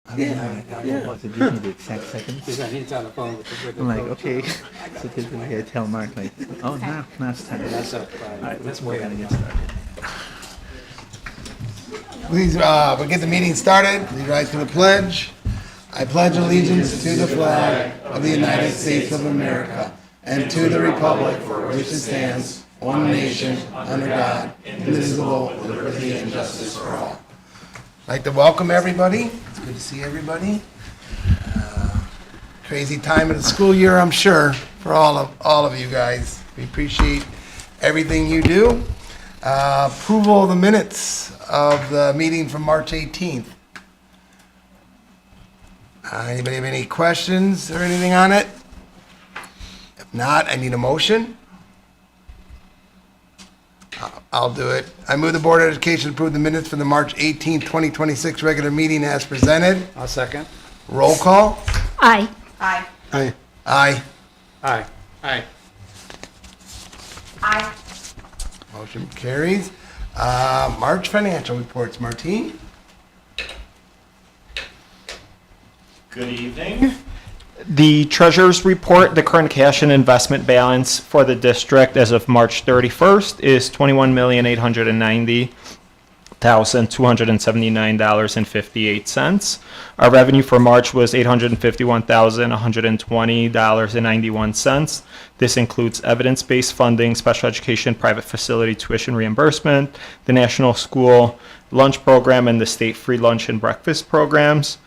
Was it using the exact seconds? He's on the phone with the I'm like, okay. So typically I tell Mark like, oh, now it's time. That's All right, we're gonna get started. Please, we'll get the meeting started. Please rise to the pledge. I pledge allegiance to the flag of the United States of America and to the republic for which it stands, one nation, under God, indivisible, with liberty and justice for all. I'd like to welcome everybody. It's good to see everybody. Crazy time of the school year, I'm sure, for all of you guys. We appreciate everything you do. Approval of the minutes of the meeting from March 18th. Anybody have any questions or anything on it? If not, I need a motion. I'll do it. I move the Board of Education approve the minutes for the March 18th, 2026 regular meeting as presented. I'll second. Roll call. Aye. Aye. Aye. Aye. Aye. Aye. Aye. Motion carries. March financial reports, Martine. Good evening. The treasurer's report, the current cash and investment balance for the district as of March 31st is $21,890,279.58. Our revenue for March was $851,120.91. This includes evidence-based funding, special education, private facility tuition reimbursement, the National School Lunch Program, and the state free lunch and breakfast programs.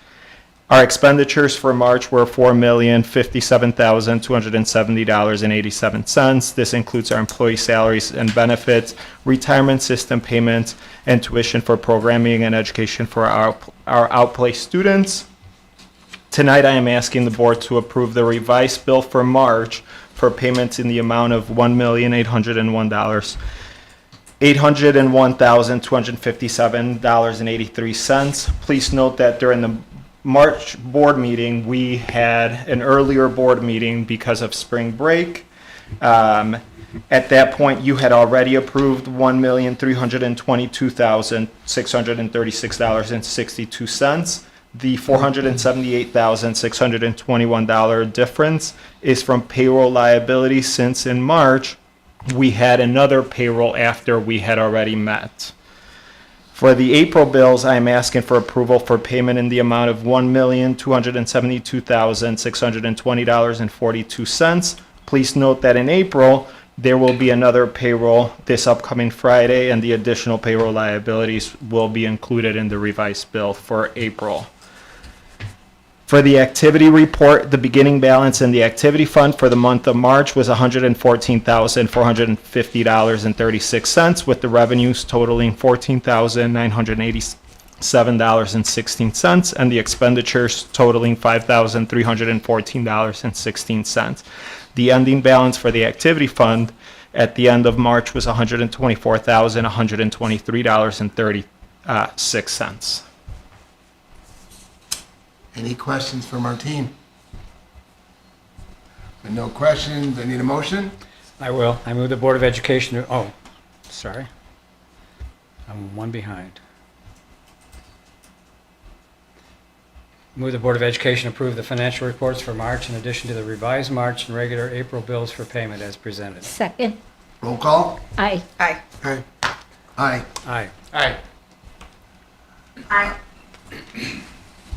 Our expenditures for March were $4,057,270.87. This includes our employee salaries and benefits, retirement system payments, and tuition for programming and education for our outplaced students. Tonight, I am asking the board to approve the revised bill for March for payments in the amount of $801,257.83. Please note that during the March board meeting, we had an earlier board meeting because of spring break. At that point, you had already approved $1,322,636.62. The $478,621 difference is from payroll liability, since in March, we had another payroll after we had already met. For the April bills, I am asking for approval for payment in the amount of $1,272,620.42. Please note that in April, there will be another payroll this upcoming Friday, and the additional payroll liabilities will be included in the revised bill for April. For the activity report, the beginning balance in the activity fund for the month of March was $114,450.36, with the revenues totaling $14,987.16, and the expenditures totaling $5,314.16. The ending balance for the activity fund at the end of March was $124,123.36. Any questions for Martine? With no questions, I need a motion. I will. I move the Board of Education, sorry. I'm one behind. Move the Board of Education approve the financial reports for March in addition to the revised March and regular April bills for payment as presented. Second. Roll call. Aye. Aye. Aye. Aye. Aye. Aye. Aye.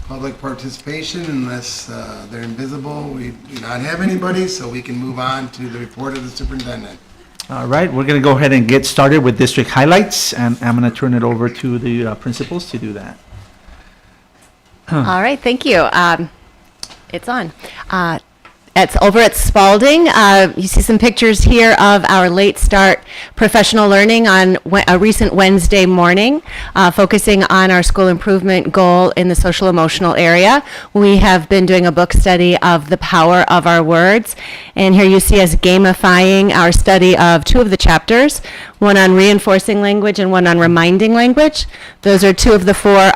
Public participation, unless they're invisible, we do not have anybody, so we can move on to the report of the superintendent. All right, we're gonna go ahead and get started with district highlights, and I'm gonna turn it over to the principals to do that. All right, thank you. It's on. It's over at Spalding. You see some pictures here of our late start professional learning on a recent Wednesday morning, focusing on our school improvement goal in the social emotional area. We have been doing a book study of the power of our words. And here you see us gamifying our study of two of the chapters, one on reinforcing language and one on reminding language. Those are two of the four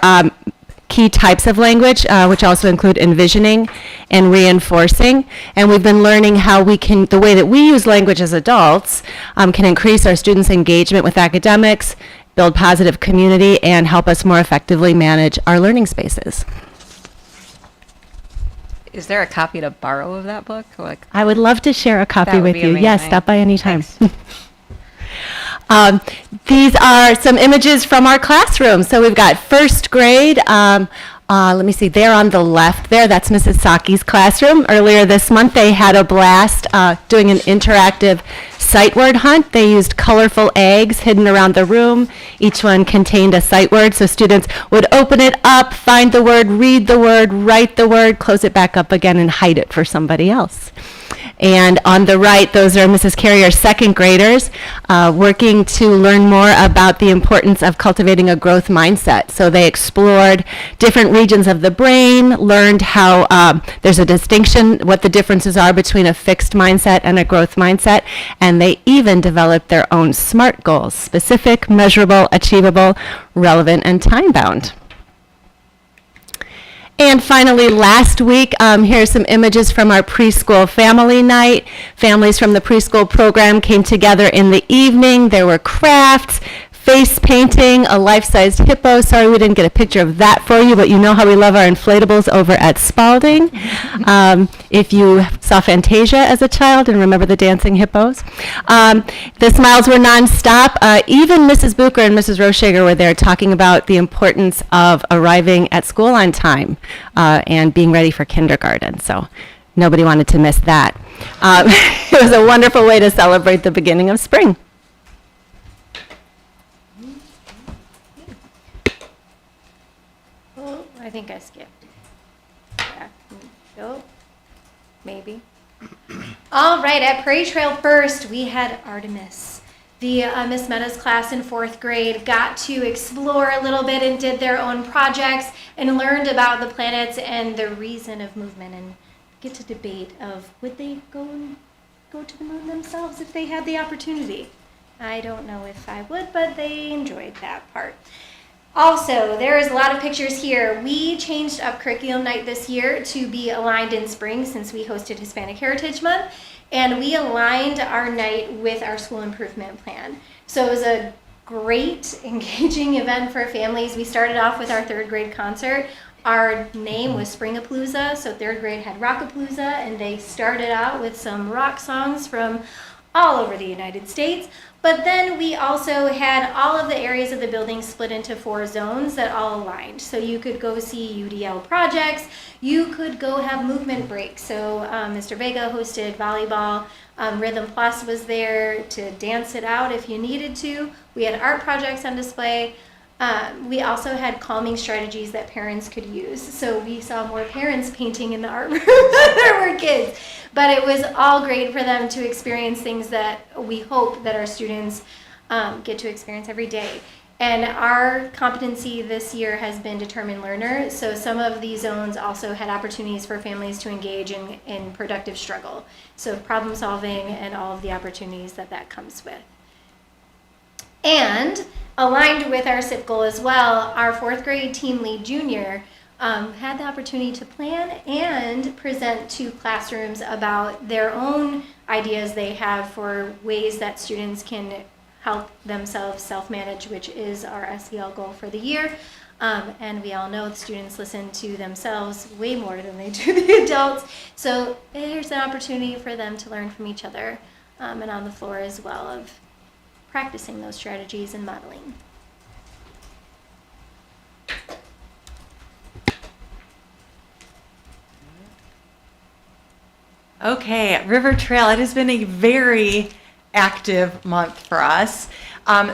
key types of language, which also include envisioning and reinforcing. And we've been learning how we can, the way that we use language as adults, can increase our students' engagement with academics, build positive community, and help us more effectively manage our learning spaces. Is there a copy to borrow of that book? Like, I would love to share a copy That would with be you. Yes, amazing. stop by anytime. Thanks. These are some images from our classroom. So we've got first grade. Let me see, there on the left there, that's Mrs. Saki's classroom. Earlier this month, they had a blast doing an interactive sight word hunt. They used colorful eggs hidden around the room. Each one contained a sight word, so students would open it up, find the word, read the word, write the word, close it back up again, and hide it for somebody else. And on the right, those are Mrs. Carrier's second graders working to learn more about the importance of cultivating a growth mindset. So they explored different regions of the brain, learned how there's a distinction, what the differences are between a fixed mindset and a growth mindset, and they even developed their own SMART goals: specific, measurable, achievable, relevant, and time-bound. And finally, last week, here's some images from our preschool family night. Families from the preschool program came together in the evening. There were crafts, face painting, a life-sized hippo. Sorry we didn't get a picture of that for you, but you know how we love our inflatables over at Spalding. If you saw Fantasia as a child and remember the dancing hippos. The smiles were nonstop. Even Mrs. Bucher and Mrs. Roshager were there talking about the importance of arriving at school on time and being ready for kindergarten. So nobody wanted to miss that. It was a wonderful way to celebrate the beginning of spring. Oh, I think I skipped. Yeah. Nope. Maybe. All right, at Prairie Trail first, we had Artemis. The Miss Meadows class in 4th grade got to explore a little bit and did their own projects and learned about the planets and the reason of movement, and get to debate of would they go to the moon themselves if they had the opportunity. I don't know if I would, but they enjoyed that part. Also, there is a lot of pictures here. We changed up curriculum night this year to be aligned in spring since we hosted Hispanic Heritage Month, and we aligned our night with our school improvement plan. So it was a great, engaging event for families. We started off with our 3rd grade concert. Our name was Springapalooza, so 3rd grade had Rockapalooza, and they started out with some rock songs from all over the United States. But then we also had all of the areas of the building split into 4 zones that all aligned. So you could go see UDL projects, you could go have movement breaks. So Mr. Vega hosted volleyball, Rhythm Plus was there to dance it out if you needed to. We had art projects on display. We also had calming strategies that parents could use. So we saw more parents painting in the art room than there were kids. But it was all great for them to experience things that we hope that our students get to experience every day. And our competency this year has been determined learner. So some of these zones also had opportunities for families to engage in productive struggle. So problem solving and all of the opportunities that comes with. And aligned with our SIP goal as well, our 4th grade team lead junior had the opportunity to plan and present to classrooms about their own ideas they have for ways that students can help themselves self-manage, which is our SEL goal for the year. And we all know the students listen to themselves way more than they do the adults. So here's an opportunity for them to learn from each other and on the floor as well of practicing those strategies and modeling. Okay, River Trail, it has been a very active month for us.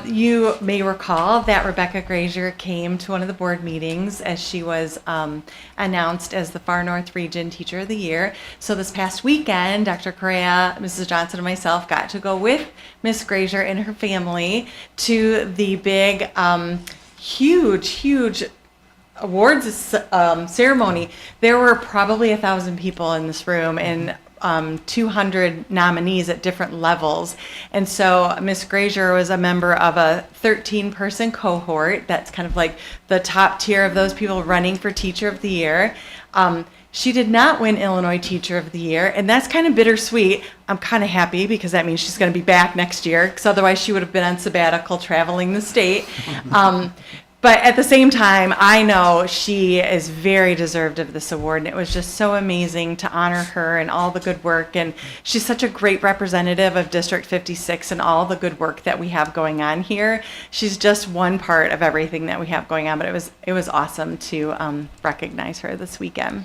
You may recall that Rebecca Grazier came to one of the board meetings as she was announced as the Far North Region Teacher of the Year. So this past weekend, Dr. Correa, Mrs. Johnson, and myself got to go with Miss Grazier and her family to the big, huge awards ceremony. There were probably 1,000 people in this room, and 200 nominees at different levels. And so Miss Grazier was a member of a 13-person cohort. That's kind of like the top tier of those people running for Teacher of the Year. She did not win Illinois Teacher of the Year, and that's kind of bittersweet. I'm kind of happy because that means she's going to be back next year, because otherwise she would have been on sabbatical traveling the state. but at the same time, I know she is very deserved of this award, and it was just so amazing to honor her and all the good work. And she's such a great representative of District 56 and all the good work that we have going on here. She's just one part of everything that we have going on, but it was awesome to recognize her this weekend.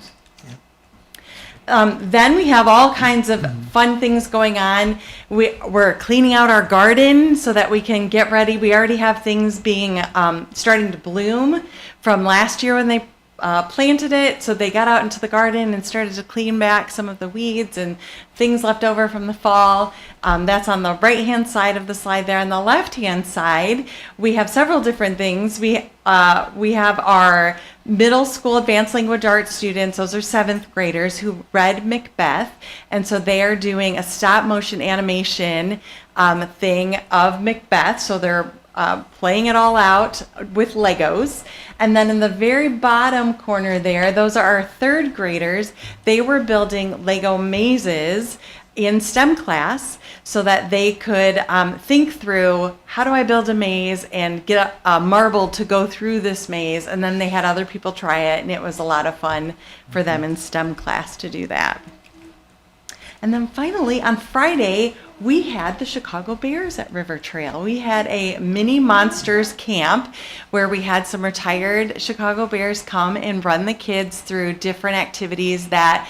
Then we have all kinds of fun things going on. We're cleaning out our garden so that we can get ready. We already have things being starting to bloom from last year when they planted it. So they got out into the garden and started to clean back some of the weeds and things left over from the fall. That's on the right-hand side of the slide there. On the left-hand side, we have several different things. We have our middle school advanced language arts students. Those are 7th graders who read Macbeth. And so they are doing a stop motion animation thing of Macbeth. So they're playing it all out with Legos. And then in the very bottom corner there, those are our 3rd graders. They were building Lego mazes in STEM class so that they could think through, how do I build a maze and get a marble to go through this maze? And then they had other people try it, and it was a lot of fun for them in STEM class to do that. And then finally, on Friday, we had the Chicago Bears at River Trail. We had a mini Monsters camp where we had some retired Chicago Bears come and run the kids through different activities that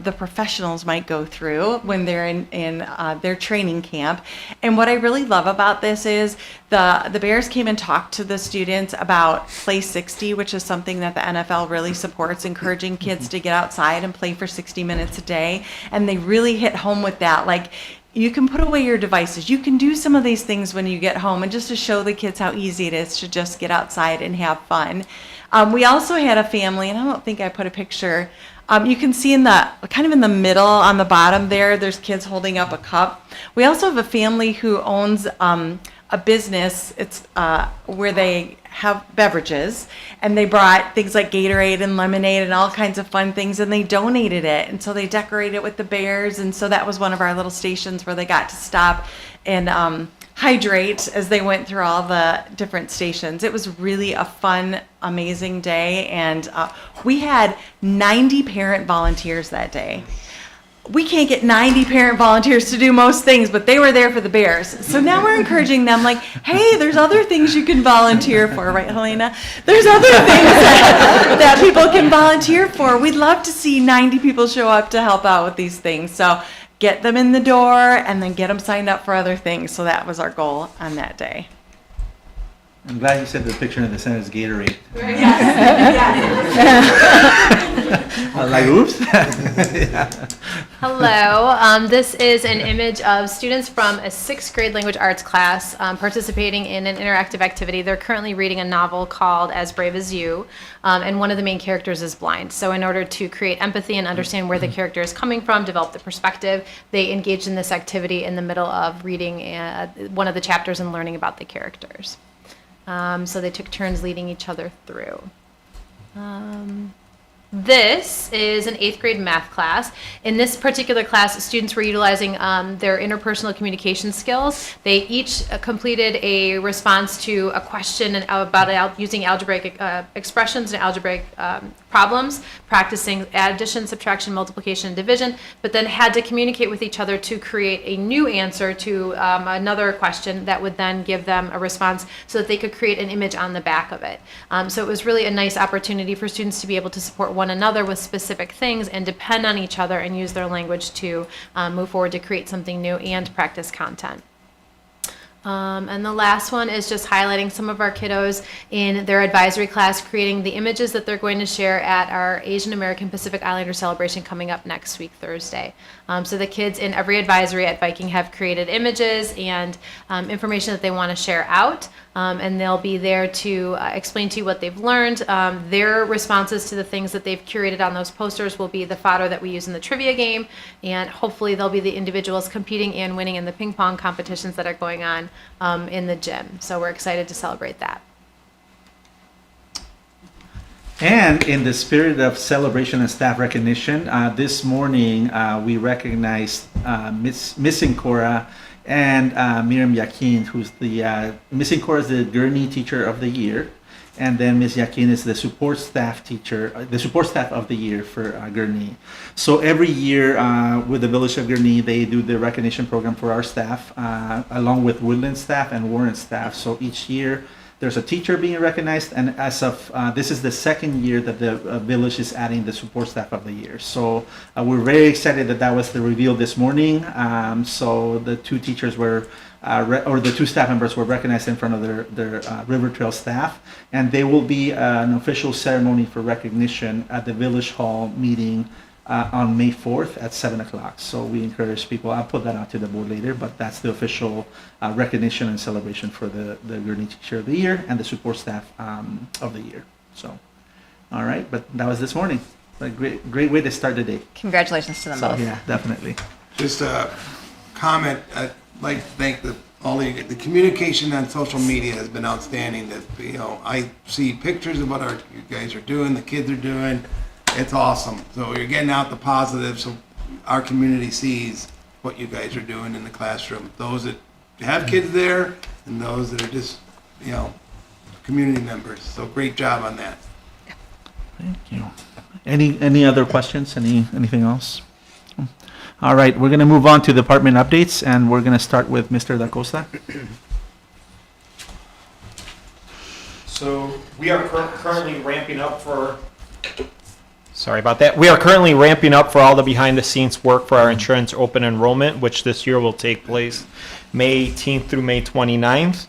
the professionals might go through when they're in their training camp. And what I really love about this is the Bears came and talked to the students about Play 60, which is something that the NFL really supports, encouraging kids to get outside and play for 60 minutes a day. And they really hit home with that. Like, you can put away your devices. You can do some of these things when you get home, and just to show the kids how easy it is to just get outside and have fun. We also had a family, and I don't think I put a picture. You can see in the kind of in the middle on the bottom there's kids holding up a cup. We also have a family who owns a business. It's where they have beverages, and they brought things like Gatorade and lemonade and all kinds of fun things, and they donated it, and so they decorated it with the Bears, and so that was one of our little stations where they got to stop and hydrate as they went through all the different stations. It was really a fun, amazing day, and we had 90 parent volunteers that day. We can't get 90 parent volunteers to do most things, but they were there for the Bears. So now we're encouraging them, like, hey, there's other things you can volunteer for, right, Helena? There's other things that people can volunteer for. We'd love to see 90 people show up to help out with these things. So get them in the door and then get them signed up for other things. So that was our goal on that day. I'm glad you said the picture in the center is Gatorade. I was like, oops. Yeah. Hello, this is an image of students from a 6th grade language arts class participating in an interactive activity. They're currently reading a novel called As Brave as You, and one of the main characters is blind. So in order to create empathy and understand where the character is coming from, develop the perspective, they engaged in this activity in the middle of reading one of the chapters and learning about the characters. So they took turns leading each other through. This is an 8th grade math class. In this particular class, students were utilizing their interpersonal communication skills. They each completed a response to a question about using algebraic expressions and algebraic problems, practicing addition, subtraction, multiplication, and division, but then had to communicate with each other to create a new answer to another question that would then give them a response so that they could create an image on the back of it. So it was really a nice opportunity for students to be able to support one another with specific things and depend on each other and use their language to move forward to create something new and practice content. And the last one is just highlighting some of our kiddos in their advisory class, creating the images that they're going to share at our Asian American Pacific Islander celebration coming up next week, Thursday. So the kids in every advisory at Viking have created images and information that they want to share out. And they'll be there to explain to you what they've learned. Their responses to the things that they've curated on those posters will be the fodder that we use in the trivia game, and hopefully they'll be the individuals competing and winning in the ping pong competitions that are going on in the gym. So we're excited to celebrate that. And in the spirit of celebration and staff recognition, this morning we recognized Miss Sincora and Miriam Yakin, who's the Miss Sincora is the Gurney Teacher of the Year, And then Ms. Yakin is the support staff teacher, the support staff of the year for Gurnee. So every year with the Village of Gurnee, they do the recognition program for our staff, along with Woodland staff and Warren staff. So each year there's a teacher being recognized, and as of this is the second year that the village is adding the support staff of the year. So we're very excited that that was the reveal this morning. So the two teachers were, or the two staff members were recognized in front of their River Trail staff, and they will be an official ceremony for recognition at the Village Hall meeting on May 4th at 7 o'clock. So we encourage people, I'll put that out to the board later, but that's the official recognition and celebration for the Gurnee Teacher of the Year and the support staff of the year. So, all right, but that was this morning. A great way to start the day. Congratulations to them So, both. yeah, definitely. Just a comment, I'd like to thank the communication on social media has been outstanding. That, I see pictures of what you guys are doing, the kids are doing. It's awesome. So you're getting out the positive, so our community sees what you guys are doing in the classroom. Those that have kids there and those that are just, community members. So great job on that. Thank you. Any other questions? Anything else? All right, we're going to move on to department updates, and we're going to start with Mr. Da Costa. So we are currently ramping up for... Sorry about that. We are currently ramping up for all the behind-the-scenes work for our insurance open enrollment, which this year will take place May 18th through May 29th.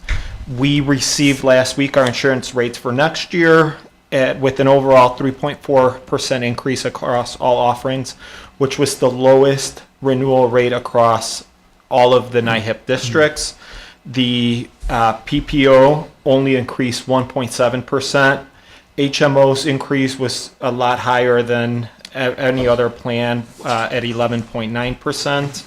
We received last week our insurance rates for next year with an overall 3.4% increase across all offerings, which was the lowest renewal rate across all of the NIHIP districts. The PPO only increased 1.7%. HMO's increase was a lot higher than any other plan at 11.9%.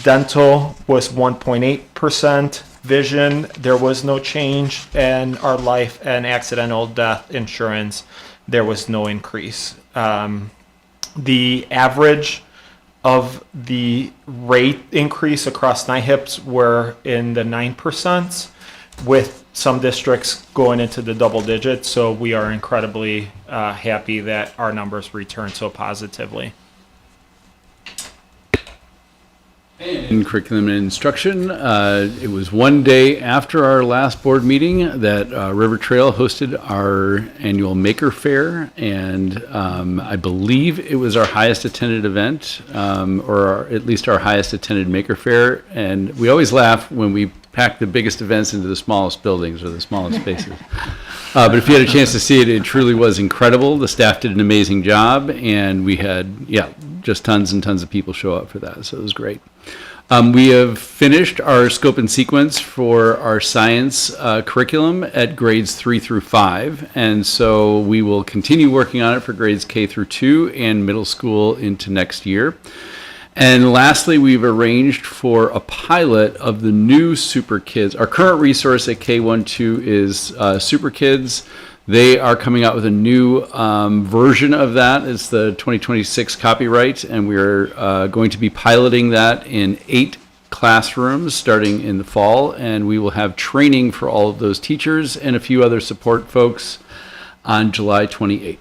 Dental was 1.8%. Vision, there was no change. And our life and accidental death insurance, there was no increase. The average of the rate increase across NIHIPs were in the 9%, with some districts going into the double digits. So we are incredibly happy that our numbers return so positively. In curriculum and instruction, it was one day after our last board meeting that River Trail hosted our annual Maker Fair, and I believe it was our highest attended event, or at least our highest attended Maker Fair. And we always laugh when we pack the biggest events into the smallest buildings or the smallest spaces. But if you had a chance to see it, it truly was incredible. The staff did an amazing job, and we had, just tons and tons of people show up for that, so it was great. We have finished our scope and sequence for our science curriculum at grades 3 through 5, and so we will continue working on it for grades K through 2 and middle school into next year. And lastly, we've arranged for a pilot of the new Super Kids. Our current resource at K12 is Super Kids. They are coming out with a new version of that. It's the 2026 copyright, and we're going to be piloting that in 8 classrooms starting in the fall, and we will have training for all of those teachers and a few other support folks on July 28th.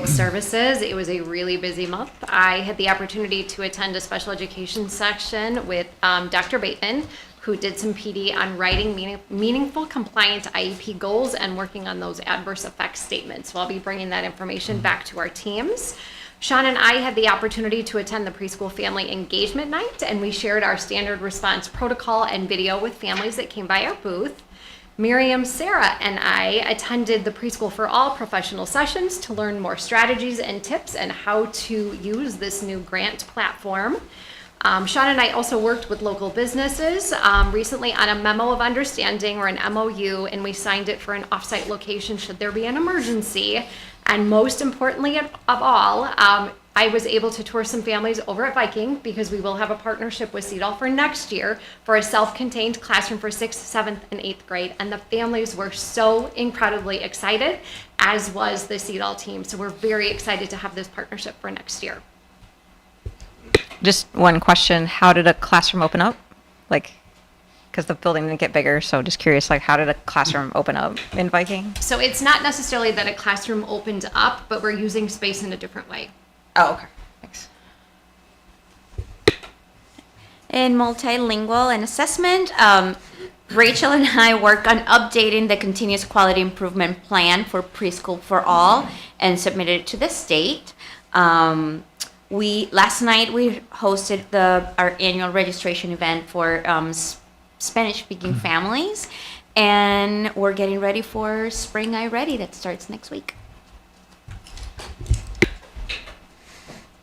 Services. It was a really busy month. I had the opportunity to attend a special education section with Dr. Bateman, who did some PD on writing meaningful compliant IEP goals and working on those adverse effects statements. So I'll be bringing that information back to our teams. Sean and I had the opportunity to attend the preschool family engagement night, and we shared our standard response protocol and video with families that came by our booth. Miriam, Sarah, and I attended the Preschool for All professional sessions to learn more strategies and tips and how to use this new grant platform. Sean and I also worked with local businesses recently on a memo of understanding, or an MOU, and we signed it for an offsite location should there be an emergency. And most importantly of all, I was able to tour some families over at Viking, because we will have a partnership with CEDAL for next year for a self-contained classroom for 6th, 7th, and 8th grade. And the families were so incredibly excited, as was the CEDAL team. So we're very excited to have this partnership for next year. Just one question. How did a classroom open up? Because because the building didn't get bigger. So just curious, like, how did a classroom open up in Viking? So it's not necessarily that a classroom opened up, but we're using space in a different way. Oh, okay. Thanks. In multilingual and assessment, Rachel and I work on updating the continuous quality improvement plan for preschool for all and submitted it to the state. Last night we hosted our annual registration event for Spanish-speaking families, and we're getting ready for Spring iReady that starts next week.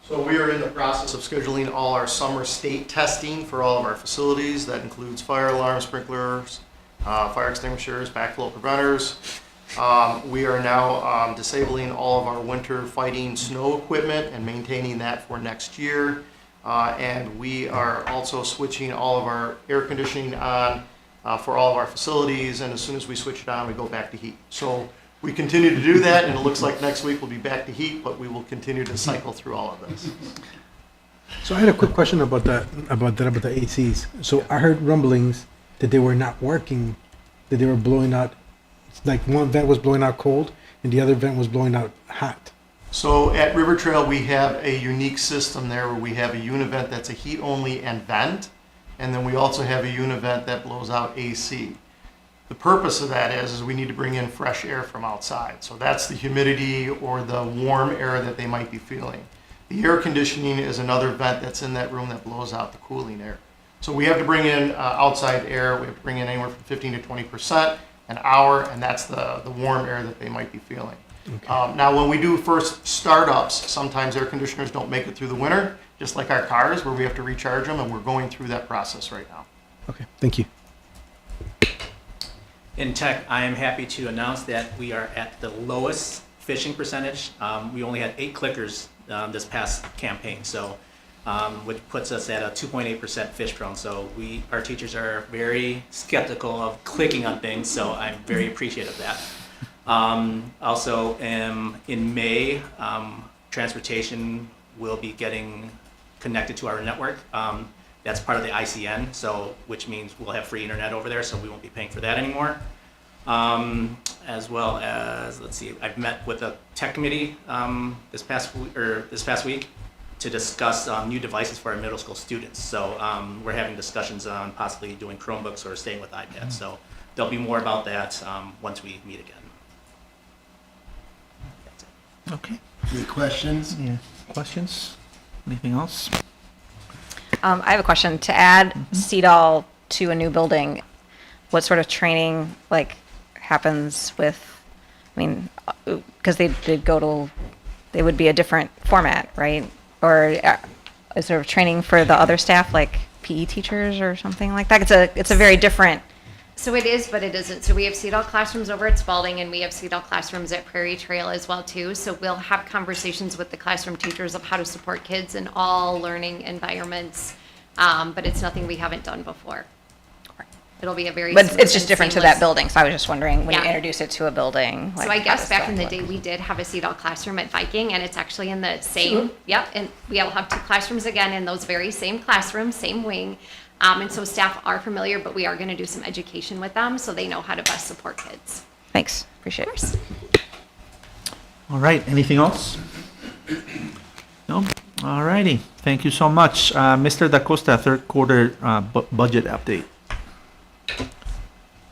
So we are in the process of scheduling all our summer state testing for all of our facilities. That includes fire alarms, sprinklers, fire extinguishers, backflow preventers. We are now disabling all of our winter fighting snow equipment and maintaining that for next year. And we are also switching all of our air conditioning on for all of our facilities. And as soon as we switch it on, we go back to heat. So we continue to do that, and it looks like next week we'll be back to heat, but we will continue to cycle through all of this. So I had a quick question about the ACs. So I heard rumblings that they were not working, that they were blowing out, like one vent was blowing out cold and the other vent was blowing out hot. So at River Trail, we have a unique system there where we have a univent that's a heat only and vent, and then we also have a univent that blows out AC. The purpose of that is we need to bring in fresh air from outside. So that's the humidity or the warm air that they might be feeling. The air conditioning is another vent that's in that room that blows out the cooling air. So we have to bring in outside air. We have to bring in anywhere from 15 to 20% an hour, and that's the warm air that they might be feeling. Okay. Now, when we do first startups, sometimes air conditioners don't make it through the winter, just like our cars, where we have to recharge them, and we're going through that process right now. Okay, thank you. In tech, I am happy to announce that we are at the lowest phishing percentage. We only had 8 clickers this past campaign, so which puts us at a 2.8% phish prone. So our teachers are very skeptical of clicking on things, so I'm very appreciative of that. Also, in May, transportation will be getting connected to our network. That's part of the ICN, which means we'll have free internet over there, so we won't be paying for that anymore. As well as, let's see, I've met with a tech committee this past week to discuss new devices for our middle school students. So we're having discussions on possibly doing Chromebooks or staying with iPads. So there'll be more about that once we meet again. Okay. Any questions? Yeah. Questions? Anything else? I have a question. To add CEDAL to a new building, what sort of training happens with? I mean, because they would be a different format, right? Or is there training for the other staff, like PE teachers or something like that? It's a very different. So it is, but it isn't. So we have CEDAL classrooms over at Spalding, and we have CEDAL classrooms at Prairie Trail as well too. So we'll have conversations with the classroom teachers of how to support kids in all learning environments. But it's nothing we haven't done before. It'll be a very But smooth it's just and different to seamless. that building. So I was just wondering when you Yeah. introduce it to a building. So I guess back in the day, we did have a CEDAL classroom at Viking, and it's actually in the same, yep, and we'll have 2 classrooms again in those very same classrooms, same wing. And so staff are familiar, but we are going to do some education with them so they know how to best support kids. Thanks. Appreciate it. All right. Anything else? No? All righty. Thank you so much. Mr. Da Costa, third quarter budget update.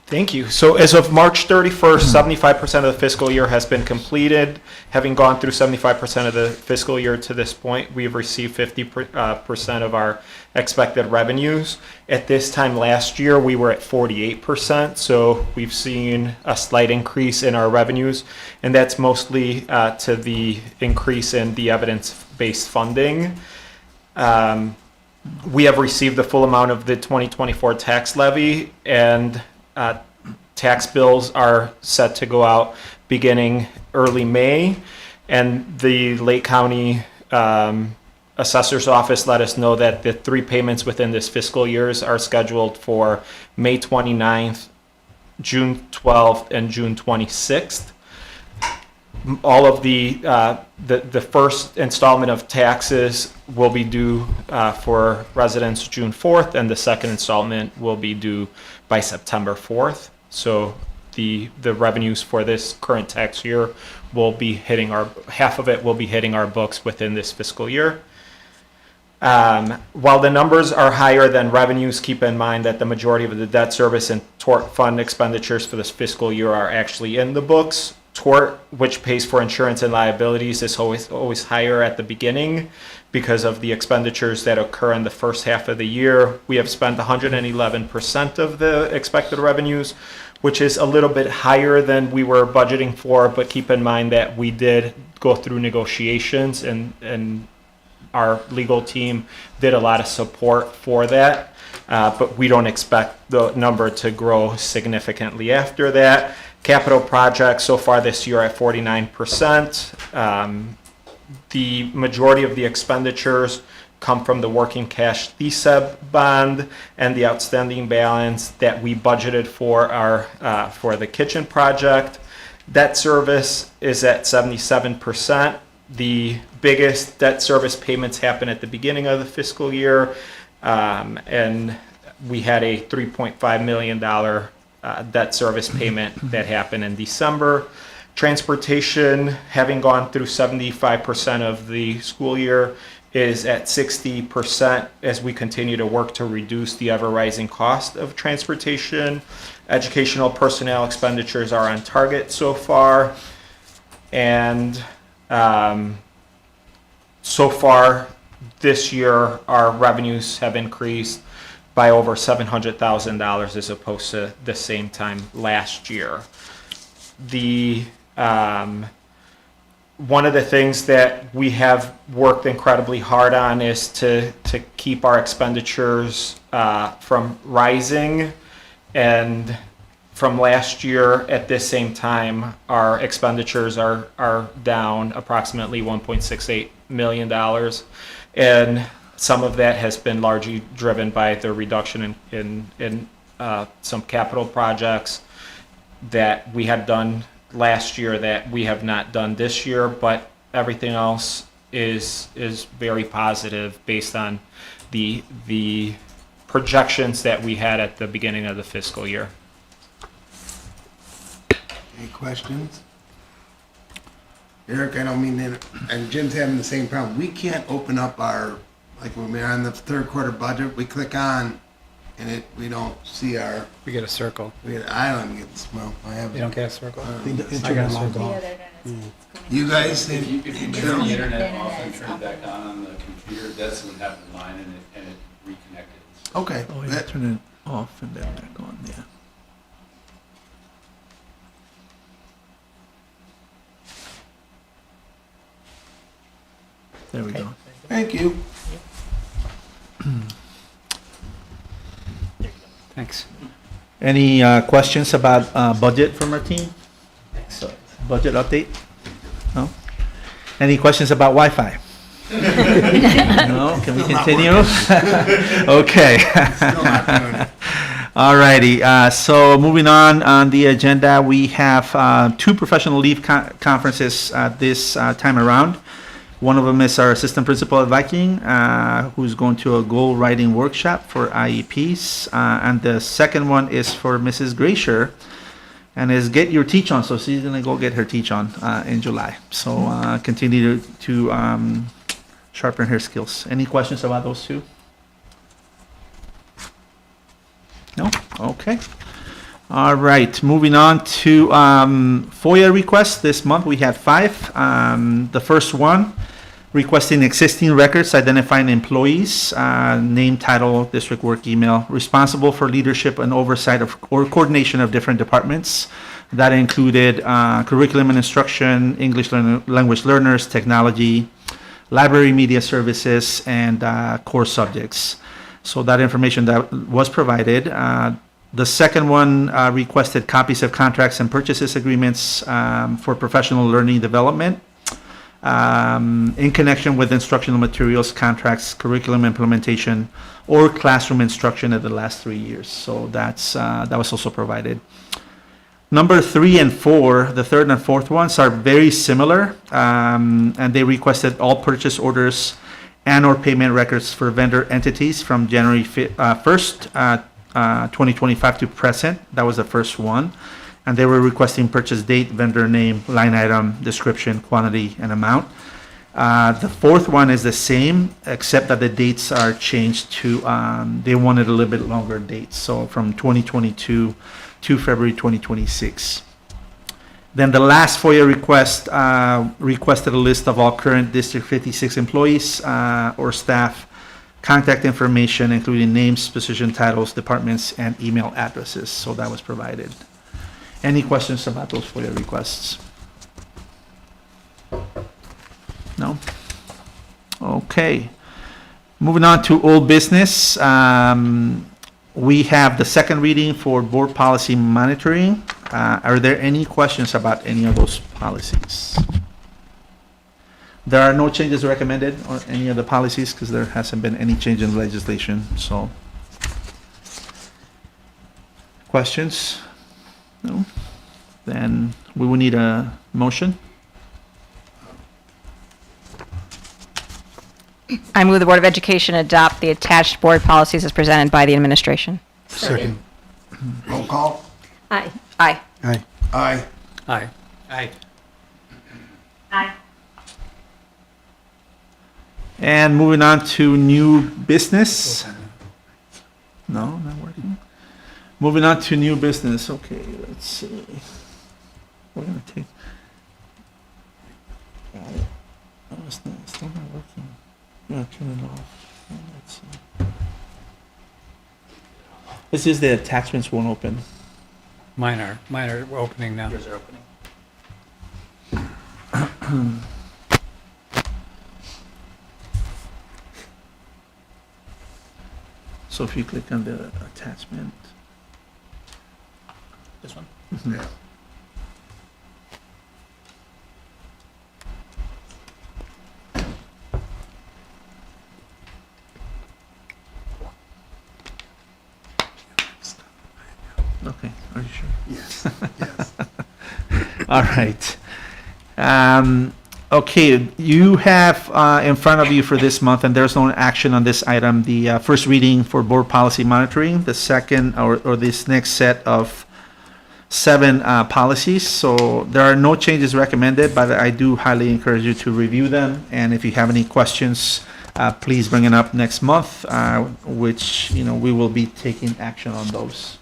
Thank you. So as of March 31st, 75% of the fiscal year has been completed. Having gone through 75% of the fiscal year to this point, we've received 50% of our expected revenues. At this time last year, we were at 48%, so we've seen a slight increase in our revenues, and that's mostly to the increase in the evidence-based funding. We have received the full amount of the 2024 tax levy, and tax bills are set to go out beginning early May, and the Lake County Assessor's Office let us know that the 3 payments within this fiscal years are scheduled for May 29th, June 12th, and June 26th. all of the first installment of taxes will be due for residents June 4th, and the second installment will be due by September 4th. So the revenues for this current tax year will be hitting half of it will be hitting our books within this fiscal year. While the numbers are higher than revenues, keep in mind that the majority of the debt service and tort fund expenditures for this fiscal year are actually in the books. Tort, which pays for insurance and liabilities, is always higher at the beginning because of the expenditures that occur in the first half of the year. We have spent 111% of the expected revenues, which is a little bit higher than we were budgeting for, but keep in mind that we did go through negotiations and our legal team did a lot of support for that, but we don't expect the number to grow significantly after that. Capital projects so far this year at 49%. The majority of the expenditures come from the working cash DSEB bond and the outstanding balance that we budgeted for for the kitchen project. Debt service is at 77%. The biggest debt service payments happen at the beginning of the fiscal year, and we had a $3.5 million debt service payment that happened in December. Transportation, having gone through 75% of the school year, is at 60% as we continue to work to reduce the ever-rising cost of transportation. Educational personnel expenditures are on target so far, and so far this year our revenues have increased by over $700,000 as opposed to the same time last year. One of the things that we have worked incredibly hard on is to keep our expenditures from rising, and from last year at this same time, our expenditures are down approximately $1.68 million, and some of that has been largely driven by the reduction in some capital projects that we had done last year that we have not done this year, but everything else is very positive based on the projections that we had at the beginning of the fiscal year. Any questions? Eric, I don't mean to, and Jim's having the same problem. We can't open up our, like when we're on the third quarter budget, we click on and we don't see our. We get a circle. I don't even get the smell. You don't get a circle? I got a circle. You guys? If you turn the internet off and turn it back on the computer, that's what happened to mine, and it reconnected. Okay. Oh, yeah, turn it off and then back on, yeah. There we go. Thank you. Thanks. Any questions about budget from our team? So, budget update? No? Any questions about Wi-Fi? No? Can we continue? Okay. All righty. So moving on the agenda, we have two professional leave conferences this time around. One of them is our assistant principal at Viking, who's going to a goal writing workshop for IEPs. And the second one is for Mrs. Gracier, and is get your teach on. So she's going to go get her teach on in July. So continue to sharpen her skills. Any questions about those two? No? Okay. All right. Moving on to FOIA requests. This month we had 5. The first one, requesting existing records identifying employees, name, title, district work email, responsible for leadership and oversight of or coordination of different departments. That included curriculum and instruction, English language learners, technology, library media services, and core subjects. So that information that was provided. The second one requested copies of contracts and purchases agreements for professional learning development in connection with instructional materials, contracts, curriculum implementation, or classroom instruction in the last 3 years. So that was also provided. Number 3 and 4, the third and fourth ones are very similar, and they requested all purchase orders and/or payment records for vendor entities from January 1st, 2025 to present. That was the first one. And they were requesting purchase date, vendor name, line item, description, quantity, and amount. The fourth one is the same, except that the dates are changed to, they wanted a little bit longer dates, so from 2022 to February 2026. Then the last FOIA request requested a list of all current District 56 employees or staff, contact information, including names, position titles, departments, and email addresses. So that was provided. Any questions about those FOIA requests? No? Okay. Moving on to old business. We have the second reading for board policy monitoring. Are there any questions about any of those policies? There are no changes recommended on any of the policies because there hasn't been any change in legislation, so. Questions? No? Then we will need a motion. I move the Board of Education adopt the attached board policies as presented by the administration. Second. Roll call. Aye. Aye. Aye. Aye. Aye. Aye. Aye. And moving on to new business. No, not working. Moving on to new business. Okay, let's see. We're gonna take. Got it. Oh, it's still not working. Yeah, turn it off. Oh, let's see. It's just the attachments won't open. Mine are opening now. Yours are opening. So if you click on the attachment. This one? Mhm. Okay, are you sure? Yes. Yes. All right. Okay, you have in front of you for this month, and there's no action on this item, the first reading for board policy monitoring, the second or this next set of 7 policies. So there are no changes recommended, but I do highly encourage you to review them. And if you have any questions, please bring it up next month, which, we will be taking action on those.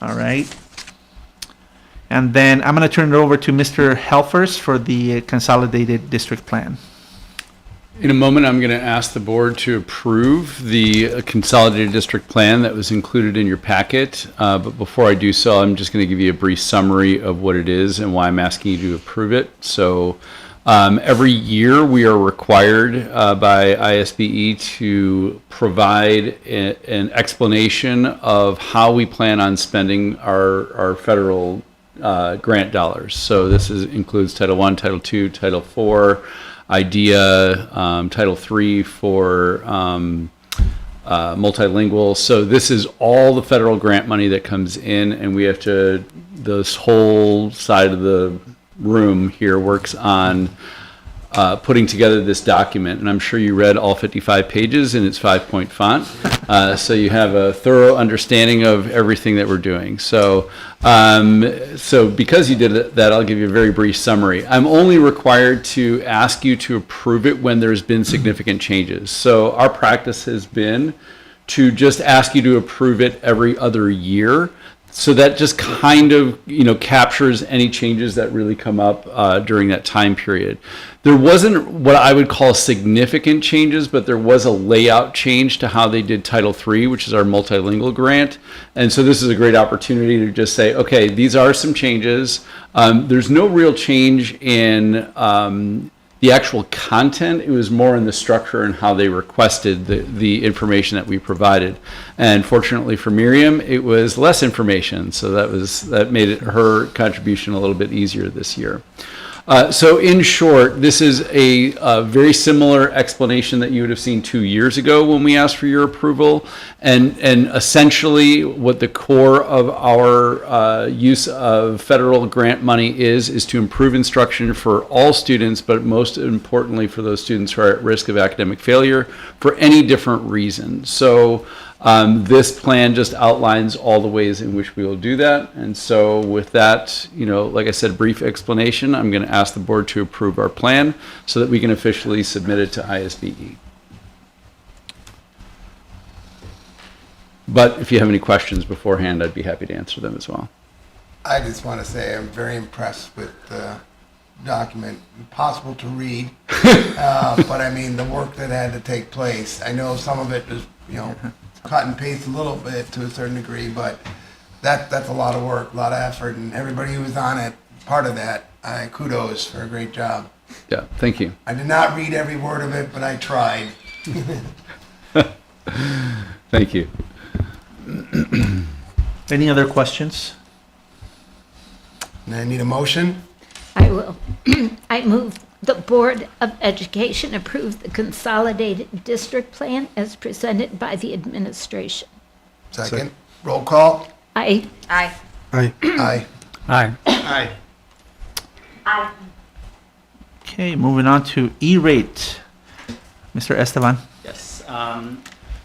All right. And then I'm going to turn it over to Mr. Helfers for the consolidated district plan. In a moment, I'm going to ask the board to approve the consolidated district plan that was included in your packet. But before I do so, I'm just going to give you a brief summary of what it is and why I'm asking you to approve it. So every year we are required by ISBE to provide an explanation of how we plan on spending our federal grant dollars. So this includes Title I, Title II, Title IV, IDEA, Title III for multilingual. So this is all the federal grant money that comes in, and we have to, this whole side of the room here works on putting together this document. And I'm sure you read all 55 pages in its 5-point font. So you have a thorough understanding of everything that we're doing. So because you did that, I'll give you a very brief summary. I'm only required to ask you to approve it when there's been significant changes. So our practice has been to just ask you to approve it every other year. So that just kind of, captures any changes that really come up during that time period. There wasn't what I would call significant changes, but there was a layout change to how they did Title III, which is our multilingual grant. And so this is a great opportunity to just say, okay, these are some changes. There's no real change in the actual content. It was more in the structure and how they requested the information that we provided. And fortunately for Miriam, it was less information. So that made her contribution a little bit easier this year. So in short, this is a very similar explanation that you would have seen 2 years ago when we asked for your approval. And essentially what the core of our use of federal grant money is to improve instruction for all students, but most importantly for those students who are at risk of academic failure for any different reason. So this plan just outlines all the ways in which we will do that. And so with that, like I said, brief explanation, I'm going to ask the board to approve our plan so that we can officially submit it to ISBE. But if you have any questions beforehand, I'd be happy to answer them as well. I just want to say I'm very impressed with the document. Impossible to read, but I mean the work that had to take place. I know some of it was, cut and paste a little bit to a certain degree, but that's a lot of work, a lot of effort, and everybody who was on it, part of that, kudos for a great job. Yeah, thank you. I did not read every word of it, but I tried. Thank you. Any other questions? And I need a motion. I will. I move the Board of Education approve the consolidated district plan as presented by the administration. Second. Roll call. Aye. Aye. Aye. Aye. Aye. Aye. Okay, moving on to E-rate. Mr. Esteban. Yes. I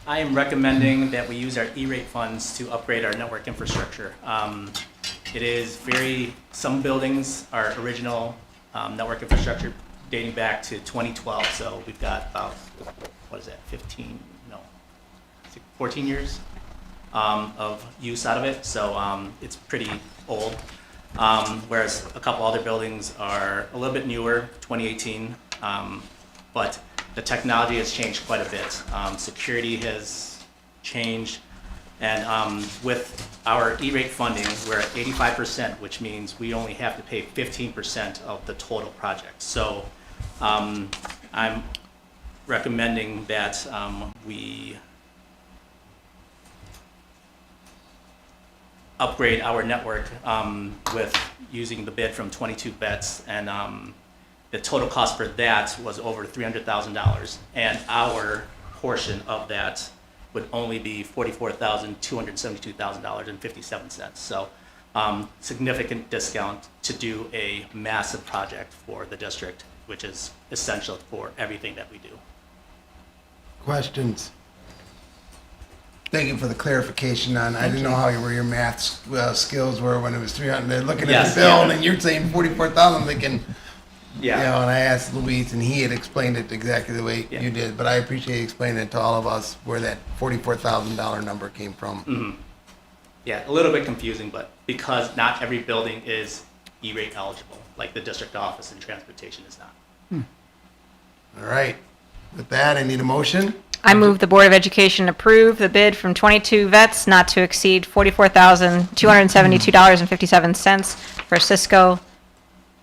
am recommending that we use our E-rate funds to upgrade our network infrastructure. It is some buildings are original network infrastructure dating back to 2012. So we've got about, 14 years of use out of it. So it's pretty old. Whereas a couple other buildings are a little bit newer, 2018. But the technology has changed quite a bit. Security has changed. And with our E-rate funding, we're at 85%, which means we only have to pay 15% of the total project. So I'm recommending that we upgrade our network with using the bid from 22 Bets, and the total cost for that was over $300,000, and our portion of that would only be $44,272.57. So significant discount to do a massive project for the district, which is essential for everything that we do. Questions? Thank you for the clarification on, I didn't know how your math skills were when it was 300. They're looking at the bill and you're saying 44,000, thinking, yeah. And I asked Luis and he had explained it exactly the way you did, but I appreciate you explaining it to all of us where that $44,000 number came from. Mm-hmm. Yeah, a little bit confusing, but because not every building is E-rate eligible, like the district office and transportation is not. All right. With that, I need a motion. I move the Board of Education approve the bid from 22 Vets not to exceed $44,272.57 for Cisco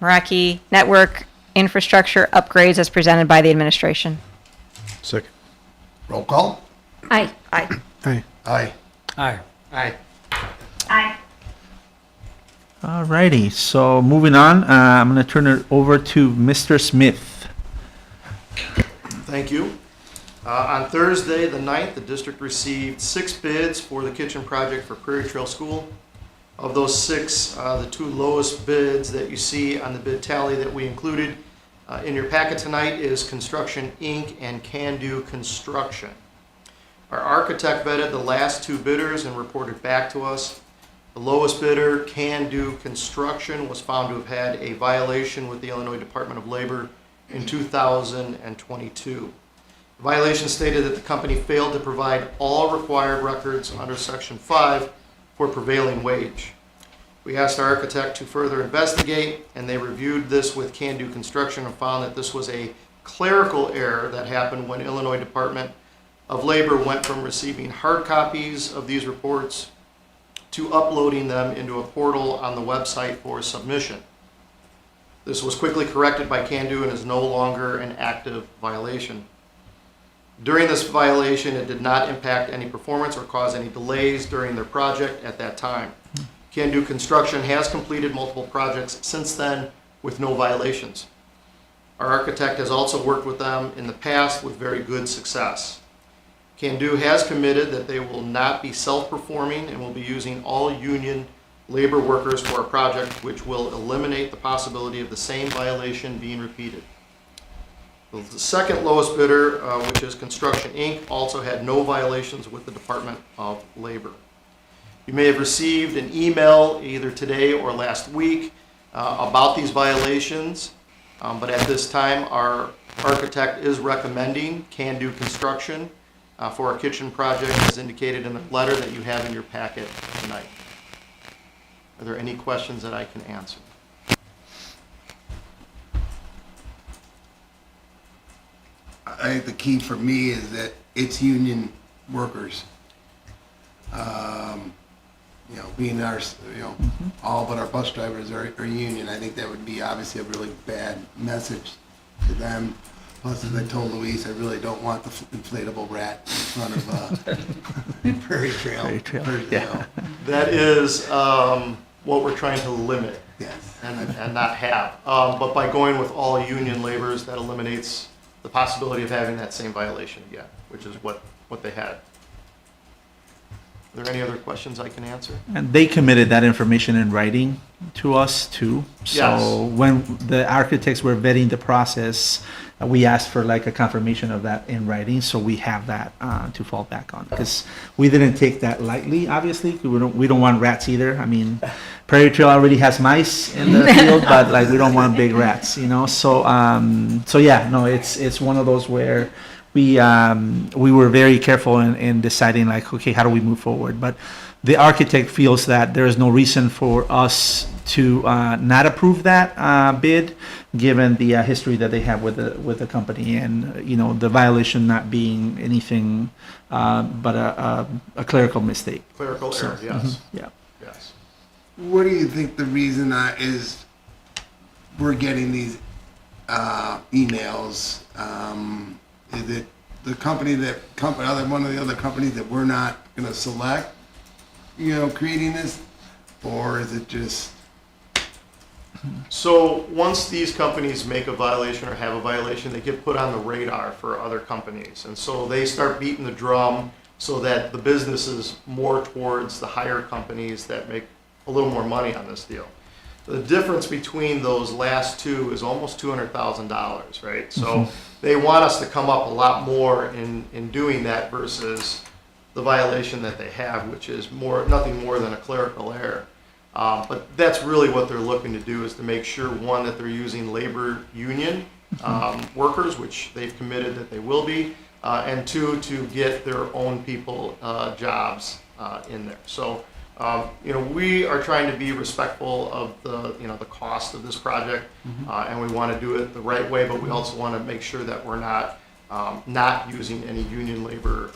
Meraki network infrastructure upgrades as presented by the administration. Second. Roll call. Aye. Aye. Aye. Aye. Aye. Aye. Aye. Alrighty, so moving on, I'm going to turn it over to Mr. Smith. Thank you. On Thursday, the 9th, the district received 6 bids for the kitchen project for Prairie Trail School. Of those 6, the 2 lowest bids that you see on the bid tally that we included in your packet tonight is Construction Inc. and Can Do Construction. Our architect vetted the last 2 bidders and reported back to us. The lowest bidder, Can Do Construction, was found to have had a violation with the Illinois Department of Labor in 2022. The violation stated that the company failed to provide all required records under Section 5 for prevailing wage. We asked our architect to further investigate, and they reviewed this with Can Do Construction and found that this was a clerical error that happened when Illinois Department of Labor went from receiving hard copies of these reports to uploading them into a portal on the website for submission. This was quickly corrected by Can Do and is no longer an active violation. During this violation, it did not impact any performance or cause any delays during their project at that time. Can Do Construction has completed multiple projects since then with no violations. Our architect has also worked with them in the past with very good success. Can-Do has committed that they will not be self-performing and will be using all union labor workers for a project, which will eliminate the possibility of the same violation being repeated. The second lowest bidder, which is Construction Inc., also had no violations with the Department of Labor. You may have received an email either today or last week about these violations, but at this time, our architect is recommending Can-Do Construction for a kitchen project as indicated in the letter that you have in your packet tonight. Are there any questions that I can answer? I think the key for me is that it's union workers. You know, being our, you know, all but our bus drivers are union. I think that would be obviously a really bad message to them. Plus, as I told Luis, I really don't want the inflatable rat in front of Prairie Trail. Prairie Trail, Yeah. yeah. That is what we're trying to limit. Yes. And not have. But by going with all union laborers, that eliminates the possibility of having that same violation again, which is what they had. Are there any other questions I can answer? And they committed that information in writing to us too. So Yes. when the architects were vetting the process, we asked for like a confirmation of that in writing, so we have that to fall back on. Because we didn't take that lightly, obviously. 'Cause we don't want rats either. I mean, Prairie Trail already has mice in the field, but like we don't want big rats, you know. So so yeah, no, it's one of those where we were very careful in deciding like, okay, how do we move forward? But the architect feels that there is no reason for us to not approve that bid, given the history that they have with the company, and you know the violation not being anything but a clerical mistake. Clerical So, error, yes. Yeah. Yes. What do you think the reason is we're getting these emails? Is it the one of the other companies that we're not going to select, you know, creating this, or is it just? So once these companies make a violation or have a violation, they get put on the radar for other companies. And so they start beating the drum so that the business is more towards the higher companies that make a little more money on this deal. The difference between those last two is almost $200,000, right? So they want us to come up a lot more in doing that versus the violation that they have, which is nothing more than a clerical error. But that's really what they're looking to do, is to make sure, one, that they're using labor union workers, which they've committed that they will be, and two, to get their own people jobs in there. So, you know, we are trying to be respectful of the cost of this project, and we want to do it the right way, but we also want to make sure that we're not using any union labor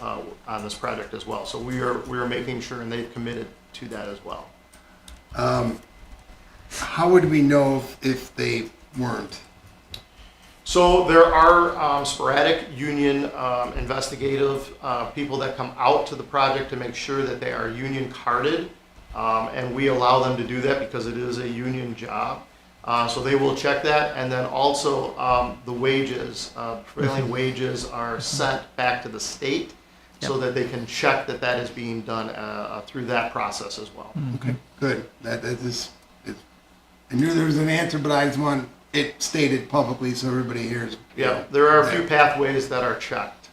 on this project as well. So we are making sure, and they've committed to that as well. How would we know if they weren't? So there are sporadic union investigative people that come out to the project to make sure that they are union carded, and we allow them to do that because it is a union job. So they will check that, and then also the wages, prevailing wages are sent back to the state so that they can check that that is being done through that process as well. Okay, good. That is. I knew there was an answer, but I just want it stated publicly so everybody hears. Yeah, there are a few pathways that are checked.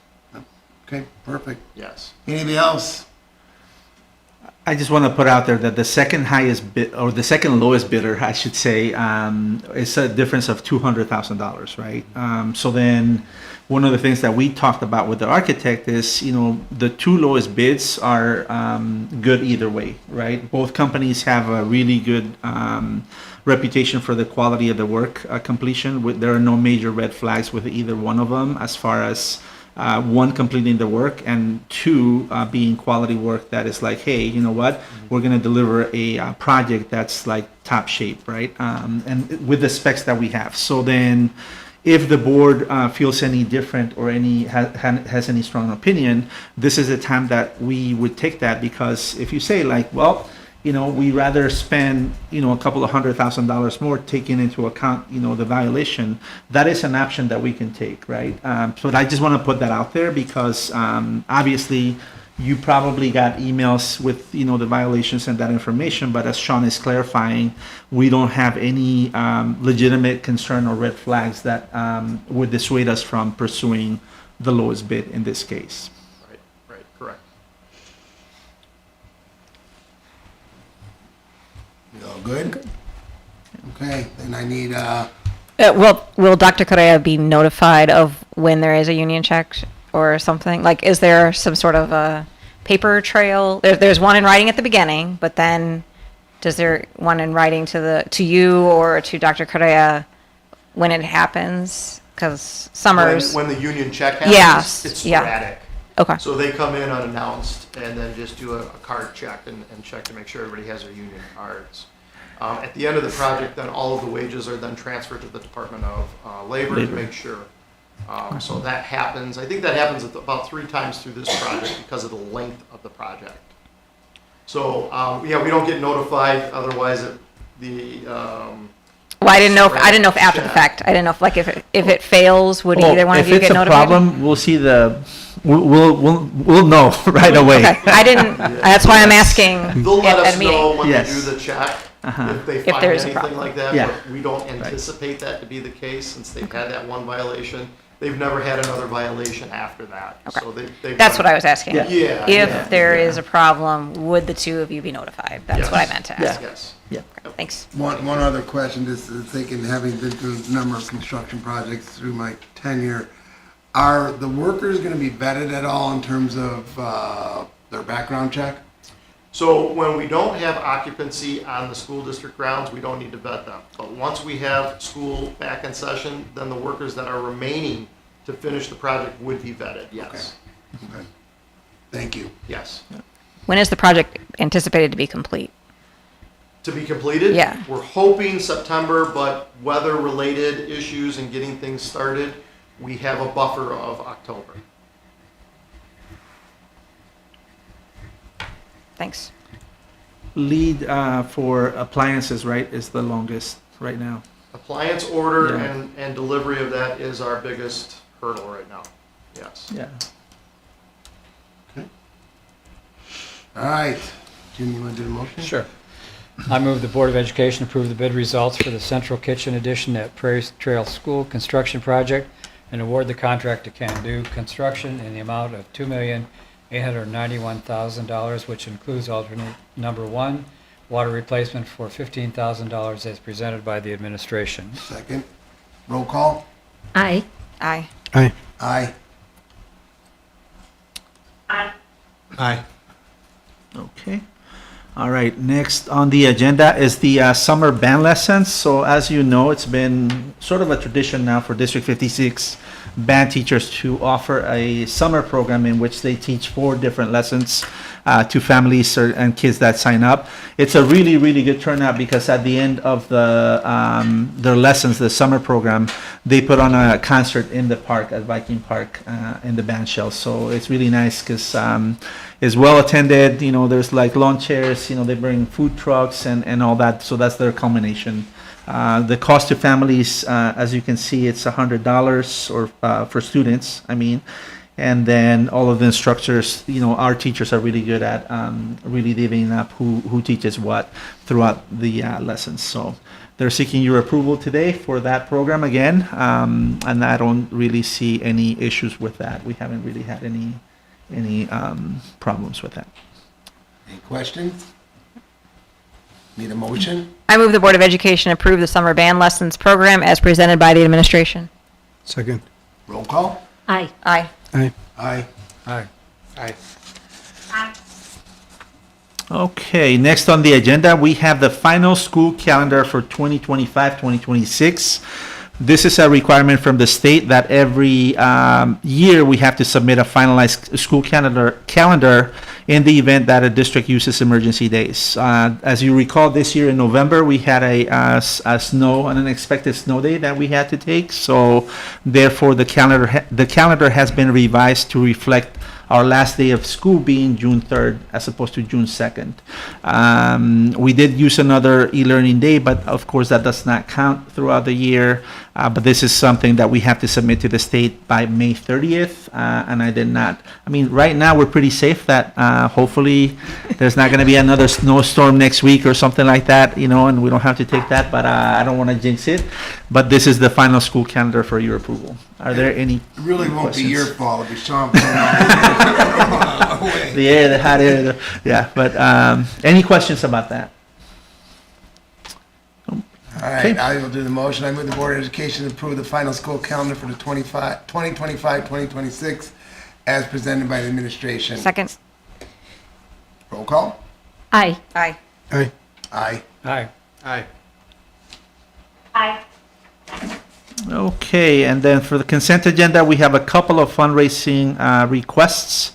Okay, perfect. Yes. Anybody else? I just want to put out there that the second highest bid, or the second lowest bidder, I should say, is a difference of $200,000, right? So then, one of the things that we talked about with the architect is, you know, the two lowest bids are good either way, right? Both companies have a really good reputation for the quality of the work completion. There are no major red flags with either one of them as far as one, completing the work, and two, being quality work that is like, hey, you know what, we're going to deliver a project that's like top shape, right? And with the specs that we have. So then, if the board feels any different or has any strong opinion, this is the time that we would take that, because if you say like, well, we rather spend, a couple of $100,000 more taking into account, the violation. That is an option that we can take, right? So I just want to put that out there because obviously you probably got emails with, the violations and that information, but as Sean is clarifying, we don't have any legitimate concern or red flags that would dissuade us from pursuing the lowest bid in this case. Right, correct. You all good? Okay, then I need, Will Dr. Correa be notified of when there is a union check or something? Like, is there some sort of a paper trail? There's one in writing at the beginning, but then does there one in writing to you or to Dr. Correa when it happens? Because Summers. When the union check happens, Yes, it's yeah. sporadic. Okay. So they come in unannounced and then just do a card check and check to make sure everybody has their union cards. At the end of the project, then all of the wages are then transferred to the Department of Labor to make sure. So that happens. I think that happens about 3 times through this project because of the length of the project. So we don't get notified. Otherwise, Well, I didn't know if after the fact. I didn't know if if it fails, would either one of you get notified? If it's a problem, we'll see we'll know right away. Okay, I didn't. That's why I'm asking. They'll let at us a meeting. know when Yes. they do the check if they If find there's a anything problem. like that. Yeah. But we don't anticipate that to be the case since they've had that one violation. They've never had another violation after that. Okay. So they've That's done- what I was asking. Yeah. If there is a problem, would the two of you be notified? That's what I meant to ask. Yes. Yeah. Thanks. one other question, just thinking, having been through a number of construction projects through my tenure, are the workers gonna be vetted at all in terms of, their background check? So when we don't have occupancy on the school district grounds, we don't need to vet them. But once we have school back in session, then the workers that are remaining to finish the project would be vetted, yes. Okay. Thank you. Yes. When is the project anticipated to be complete? To be completed? Yeah. We're hoping September, but weather-related issues and getting things started, we have a buffer of October. Thanks. Lead for appliances, right, is the longest right now. Appliance order Yeah. and delivery of that is our biggest hurdle right now, yes. Yeah. All right, Jim, you wanna do the motion? Sure. I move the Board of Education approve the bid results for the central kitchen addition at Prairie Trail School construction project and award the contract to Can Do Construction in the amount of $2,891,000, which includes alternate number 1, water replacement for $15,000 as presented by the administration. Second. Roll call? Aye. Aye. Aye. Aye. Aye. Okay. All right. Next on the agenda is the summer band lessons. So as you know, it's been sort of a tradition now for District 56 band teachers to offer a summer program in which they teach 4 different lessons to families and kids that sign up. It's a really, really good turnout because at the end of their lessons, the summer program, they put on a concert in the park at Viking Park in the band shell. So it's really nice because it's well attended. There's like lawn chairs. They bring food trucks and all that. So that's their culmination. The cost to families, as you can see, it's $100 or for students. And then all of the instructors, our teachers are really good at really divvying up who teaches what throughout the lessons. So they're seeking your approval today for that program again, and I don't really see any issues with that. We haven't really had any problems with that. Any questions? Need a motion? I move the Board of Education approve the summer band lessons program as presented by the administration. Second. Roll call? Aye. Aye. Aye. Aye. Aye. Aye. Okay, next on the agenda, we have the final school calendar for 2025-2026. This is a requirement from the state that every year we have to submit a finalized school calendar in the event that a district uses emergency days. As you recall, this year in November, we had an unexpected snow day that we had to take. So therefore, the calendar has been revised to reflect our last day of school being June 3rd as opposed to June 2nd. We did use another e-learning day, but of course that does not count throughout the year. But this is something that we have to submit to the state by May 30th, and I did not. I mean, right now we're pretty safe that hopefully there's not going to be another snowstorm next week or something like that, you know, and we don't have to take that. But I don't want to jinx it. But this is the final school calendar for your approval. Are there any It really won't be questions? your fault. It'll be Sean. The air, the hot air, yeah. But any questions about that? All right, I will do the motion. I move the Board of Education approve the final school calendar for the 2025-2026 as presented by the administration. Second. Roll call. Aye. Aye. Aye. Aye. Aye. Okay, and then for the consent agenda, we have a couple of fundraising requests.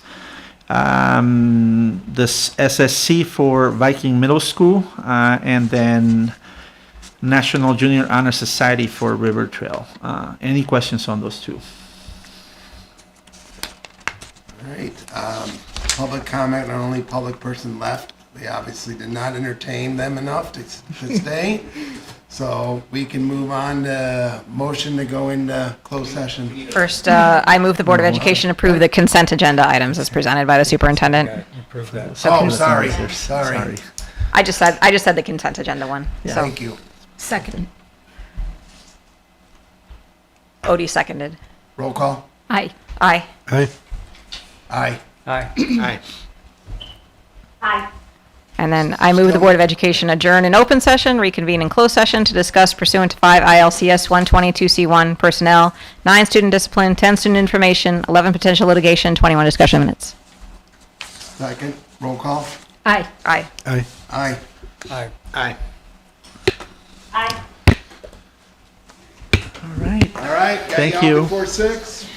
This SSC for Viking Middle School, and then National Junior Honor Society for River Trail. Any questions on those two? All right, public comment, our only public person left. They obviously did not entertain them enough to stay. So we can move on to motion to go into closed session. First, I move the Board of Education approve the consent agenda items as presented by the superintendent. Okay, approve that. Oh, sorry. I just said the consent agenda one. So Thank you. Second. Odie seconded. Roll call. Aye. Aye. Aye. Aye. Aye. Aye. And then I move the Board of Education adjourn in open session, reconvene in closed session to discuss pursuant to 5 ILCS 122C1 personnel, 9 student discipline, 10 student information, 11 potential litigation, 21 discussion minutes. Second. Roll call. Aye. Aye. Aye. Aye. Aye. Aye. All right. All right. Got Thank out you. Before 6.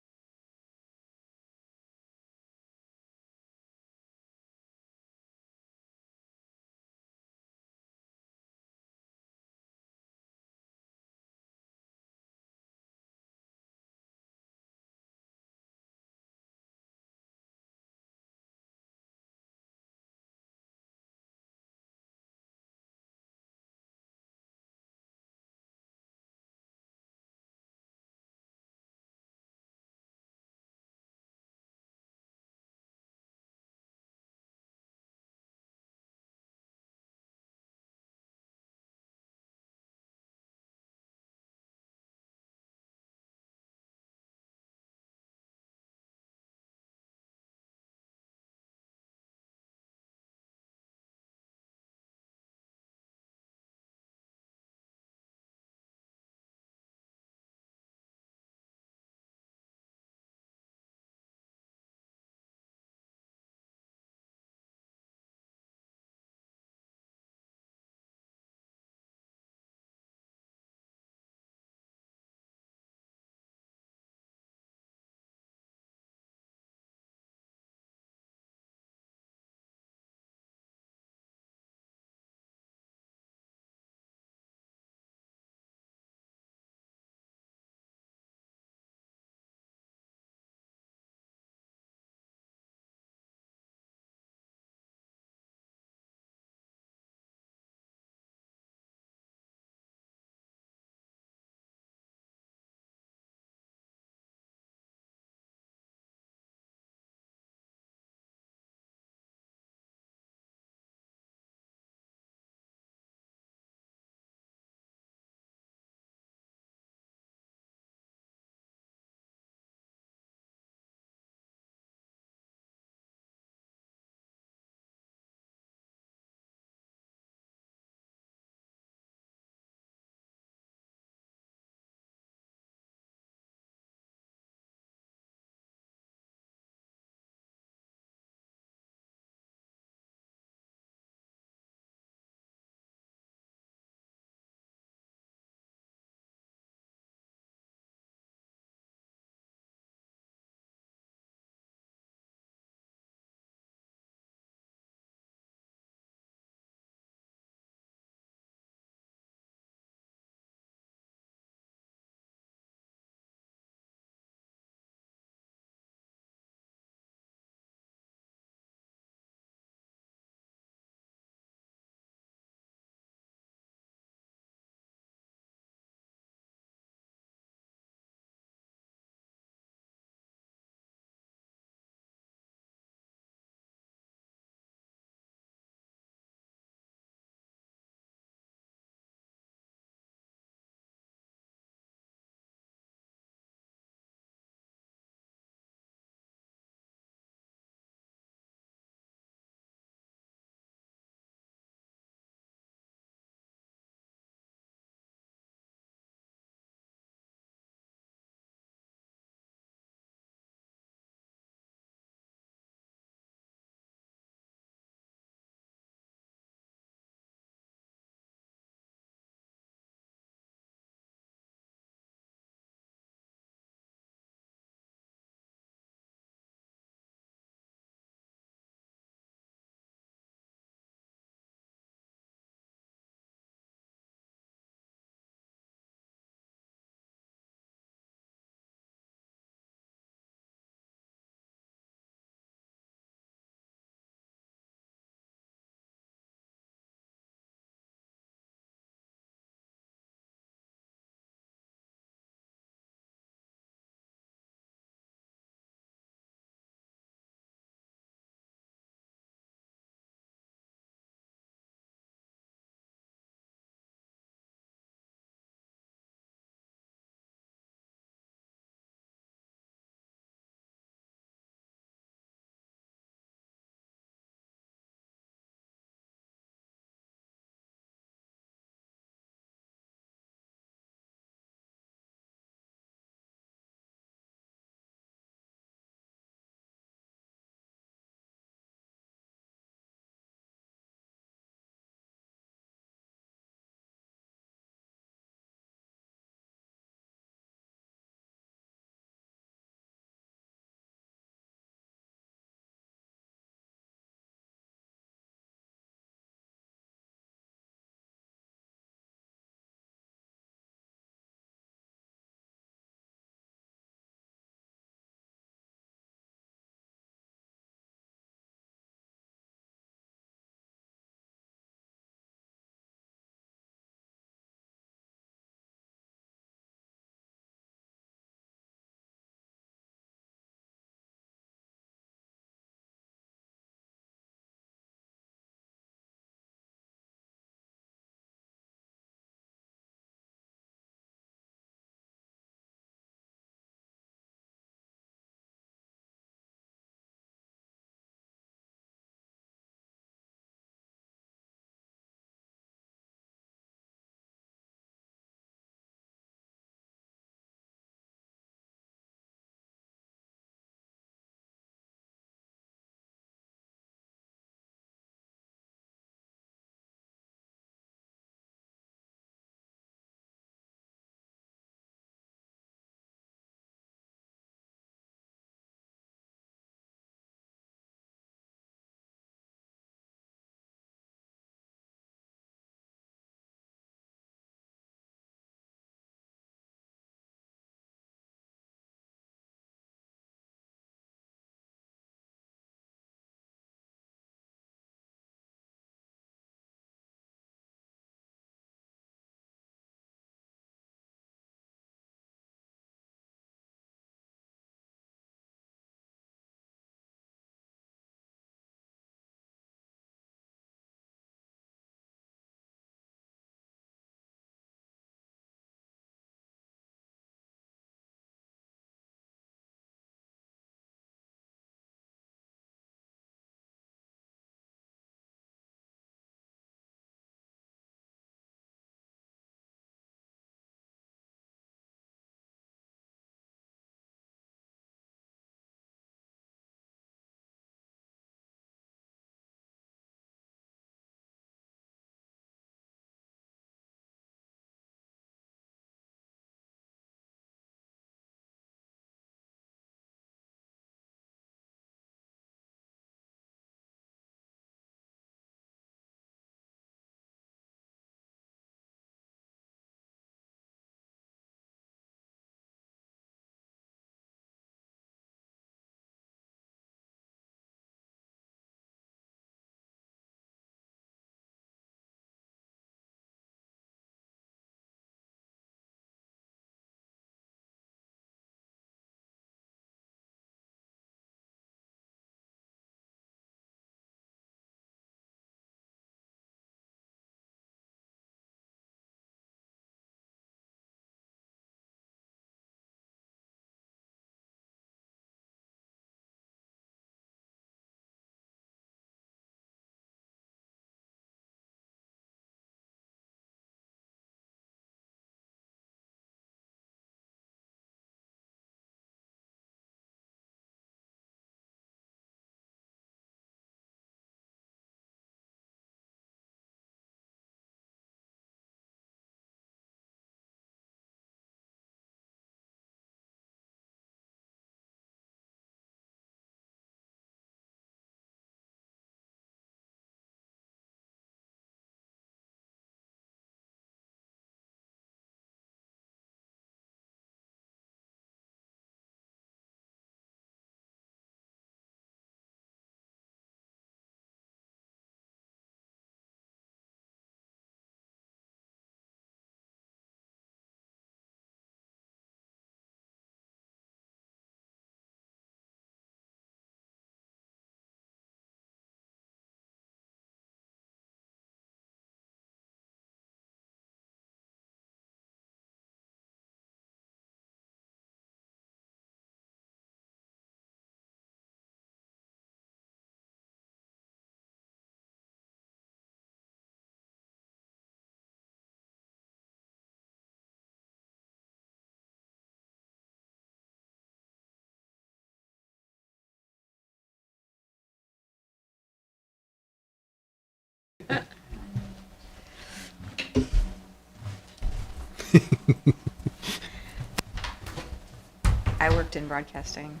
I worked in broadcasting.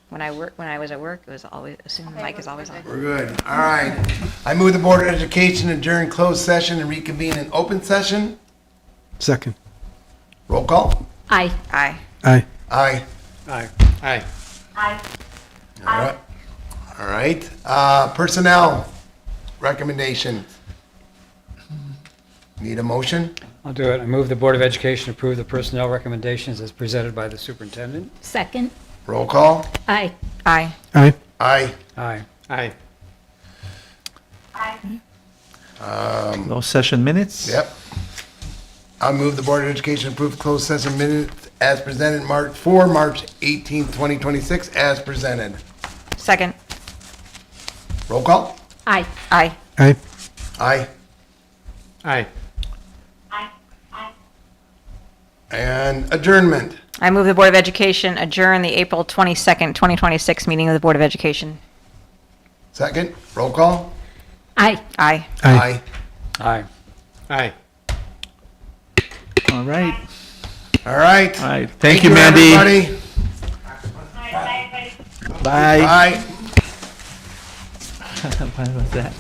When I was at work, it was always assumed the mic is always on. We're good. All right. I move the Board of Education adjourn closed session and reconvene in open session. Second. Roll call. Aye. Aye. Aye. Aye. Aye. Aye. All right. All right. Personnel recommendations. Need a motion? I'll do it. I move the Board of Education approve the personnel recommendations as presented by the superintendent. Second. Roll call. Aye. Aye. Aye. Aye. Aye. Those session minutes? Yep. I move the Board of Education approve closed session minutes as presented March 18th, 2026, as presented. Second. Roll call. Aye. Aye. Aye. Aye. Aye. And adjournment. I move the Board of Education adjourn the April 22nd, 2026 meeting of the Board of Education. Second. Roll call. Aye. Aye. Aye. Aye. Aye. All right. All right. All right. Thank you, Mandy. Everybody. Bye. Bye. What was that?